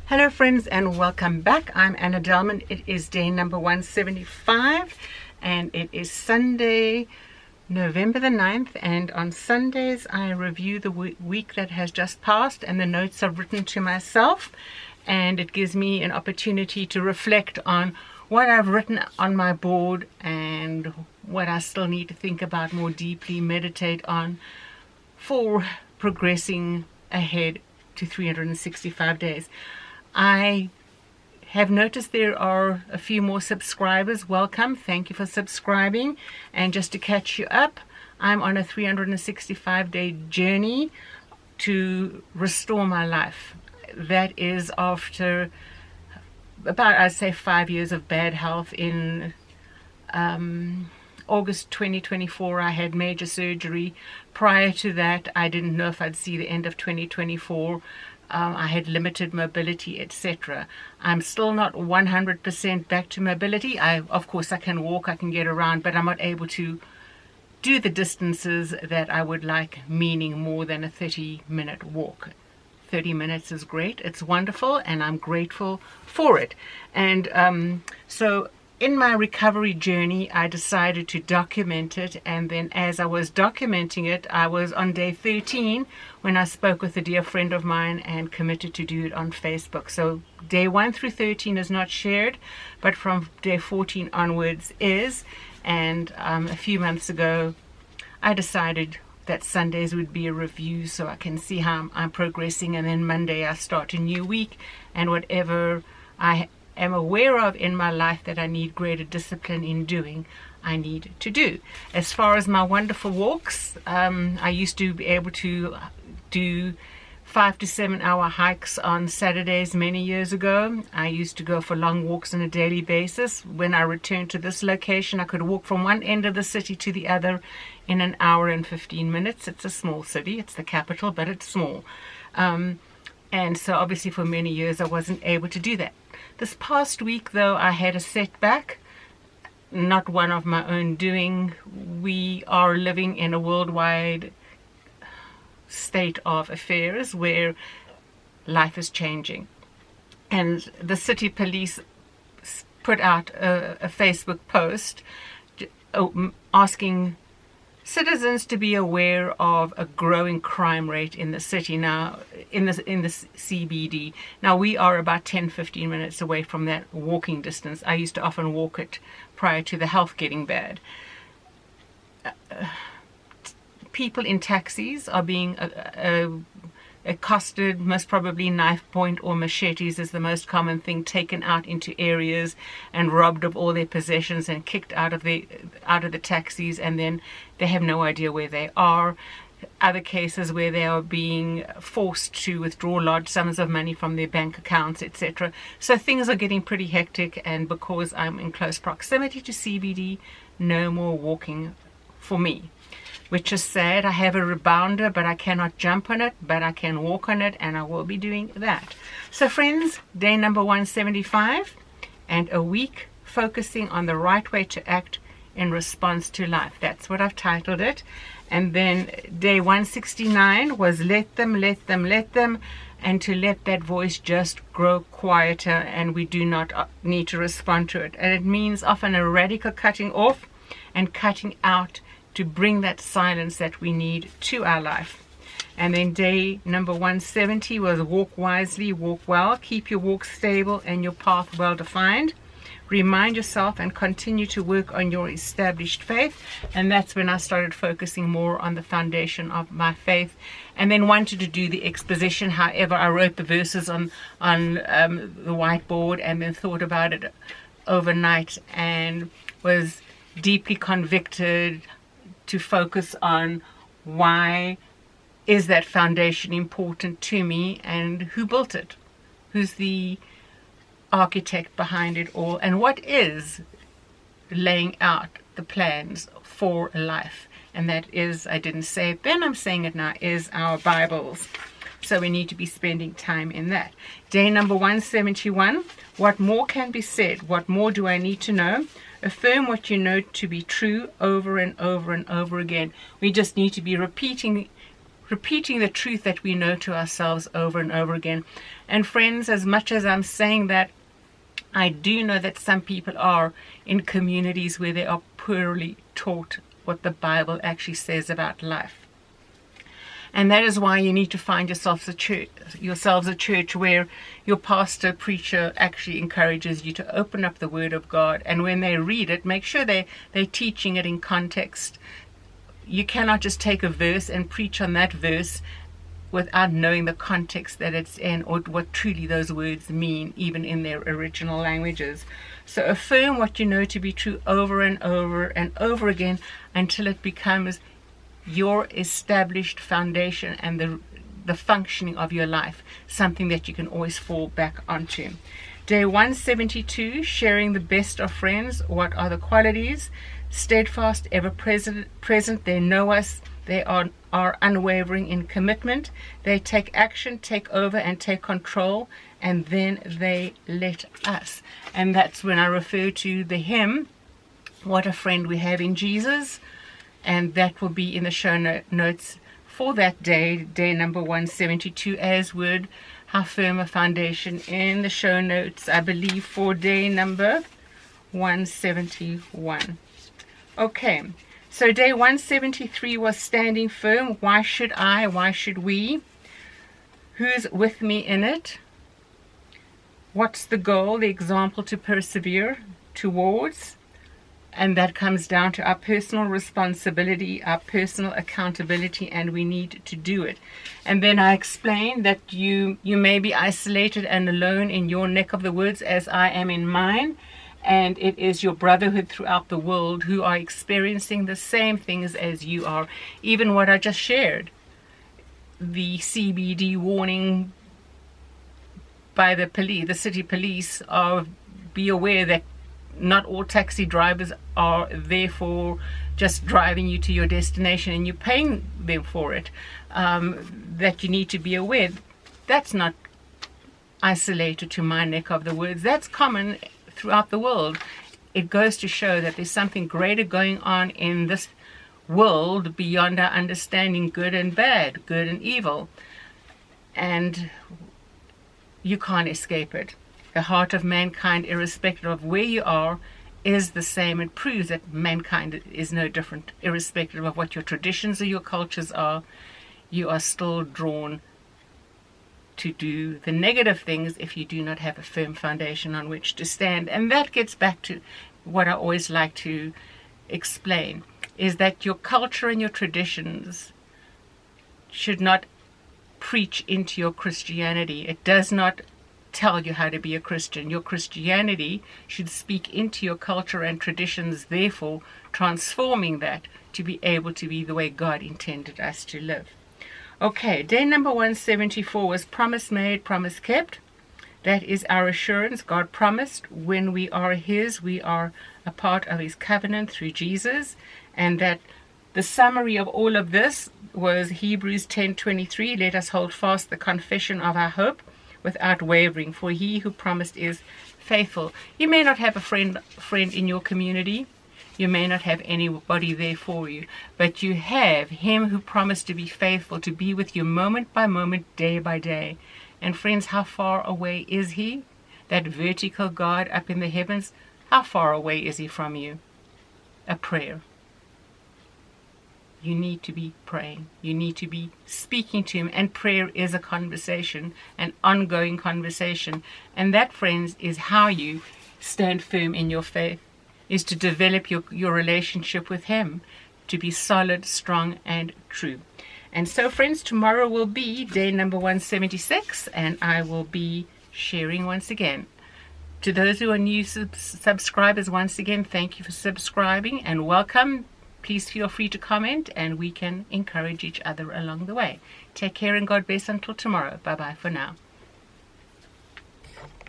Hello friends and welcome back. I'm Anna Delman. It is day number 175 and it is Sunday, November the 9th, and on Sundays I review the week that has just passed and the notes I've written to myself, and it gives me an opportunity to reflect on what I've written on my board and what I still need to think about more deeply, meditate on for progressing ahead to 365 days. I have noticed there are a few more subscribers. Welcome. Thank you for subscribing. And just to catch you up, I'm on a 365-day journey to restore my life. That is after about, I'd say, 5 years of bad health. In August 2024, I had major surgery. Prior to that, I didn't know if I'd see the end of 2024. I had limited mobility, etc. I'm still not 100% back to mobility. Of course, I can walk, I can get around, but I'm not able to do the distances that I would like, meaning more than a 30-minute walk. 30 minutes is great, it's wonderful, and I'm grateful for it. And so in my recovery journey, I decided to document it, and then as I was documenting it, I was on day 13 when I spoke with a dear friend of mine and committed to do it on Facebook. So day 1 through 13 is not shared, but from day 14 onwards is. And a few months ago, I decided that Sundays would be a review so I can see how I'm progressing, and then Monday I start a new week, and whatever I am aware of in my life that I need greater discipline in doing, I need to do. As far as my wonderful walks, I used to be able to do 5 to 7 hour hikes on Saturdays many years ago. I used to go for long walks on a daily basis. When I returned to this location, I could walk from one end of the city to the other in an hour and 15 minutes. It's a small city, it's the capital, but it's small. And so obviously for many years I wasn't able to do that. This past week, though, I had a setback, not one of my own doing. We are living in a worldwide state of affairs where life is changing. And the city police put out a Facebook post asking citizens to be aware of a growing crime rate in the city now, in the CBD. Now, we are about 10-15 minutes away from that walking distance. I used to often walk it prior to the health getting bad. People in taxis are being accosted, most probably knife point or machetes is the most common thing, taken out into areas and robbed of all their possessions and kicked out of the taxis, and then they have no idea where they are. Other cases where they are being forced to withdraw large sums of money from their bank accounts, etc. So things are getting pretty hectic, and because I'm in close proximity to CBD, no more walking for me, which is sad. I have a rebounder, but I cannot jump on it, but I can walk on it, and I will be doing that. So friends, day number 175, and a week focusing on the right way to act in response to life. That's what I've titled it. And then day 169 was let them, and to let that voice just grow quieter, and we do not need to respond to it. And it means often a radical cutting off and cutting out to bring that silence that we need to our life. And then day number 170 was walk wisely, walk well, keep your walk stable and your path well defined. Remind yourself and continue to work on your established faith. And that's when I started focusing more on the foundation of my faith, and then wanted to do the exposition. However, I wrote the verses on the whiteboard and then thought about it overnight and was deeply convicted to focus on why is that foundation important to me, and who built it, who's the architect behind it all, and what is laying out the plans for life. And that is, I didn't say it then, I'm saying it now, is our Bibles. So we need to be spending time in that. Day number 171, what more can be said? What more do I need to know? Affirm what you know to be true over and over and over again. We just need to be repeating repeating the truth that we know to ourselves over and over again. And friends, as much as I'm saying that, I do know that some people are in communities where they are poorly taught what the Bible actually says about life. And that is why you need to find yourselves a church where your pastor, preacher actually encourages you to open up the Word of God. And when they read it, make sure they're teaching it in context. You cannot just take a verse and preach on that verse without knowing the context that it's in, or what truly those words mean, even in their original languages. So affirm what you know to be true over and over and over again until it becomes your established foundation and the functioning of your life, something that you can always fall back onto. Day 172, sharing the best of friends. What are the qualities? Steadfast, ever present. They know us. They are unwavering in commitment. They take action, take over, and take control, and then they let us. And that's when I refer to the hymn, What a Friend We Have in Jesus. And that will be in the show notes for that day, day number 172, as would How Firm a Foundation in the show notes, I believe, for day number 171. Okay. So day 173 was standing firm. Why should I? Why should we? Who's with me in it? What's the goal, the example to persevere towards? And that comes down to our personal responsibility, our personal accountability, and we need to do it. And then I explained that you may be isolated and alone in your neck of the woods as I am in mine. And it is your brotherhood throughout the world who are experiencing the same things as you are. Even what I just shared, the CBD warning by the police, the city police, are be aware that not all taxi drivers are therefore just driving you to your destination and you're paying them for it. That you need to be aware. That's not isolated to my neck of the woods. That's common throughout the world. It goes to show that there's something greater going on in this world beyond our understanding, good and bad, good and evil. And you can't escape it. The heart of mankind, irrespective of where you are, is the same. It proves that mankind is no different, irrespective of what your traditions or your cultures are. You are still drawn to do the negative things if you do not have a firm foundation on which to stand. And that gets back to what I always like to explain, is that your culture and your traditions should not preach into your Christianity. It does not tell you how to be a Christian. Your Christianity should speak into your culture and traditions, therefore transforming that to be able to be the way God intended us to live. Okay, day number 174 was promise made, promise kept. That is our assurance. God promised when we are His, we are a part of His covenant through Jesus. And that the summary of all of this was Hebrews 10:23. Let us hold fast the confession of our hope without wavering, for He who promised is faithful. You may not have a friend in your community. You may not have anybody there for you, but you have Him who promised to be faithful, to be with you moment by moment, day by day. And friends, how far away is He? That vertical God up in the heavens, how far away is He from you? A prayer. You need to be praying. You need to be speaking to Him. And prayer is a conversation, an ongoing conversation. And that, friends, is how you stand firm in your faith, is to develop your relationship with Him, to be solid, strong, and true. And so, friends, tomorrow will be day number 176, and I will be sharing once again. To those who are new subscribers, once again, thank you for subscribing and welcome. Please feel free to comment, and we can encourage each other along the way. Take care and God bless until tomorrow. Bye-bye for now.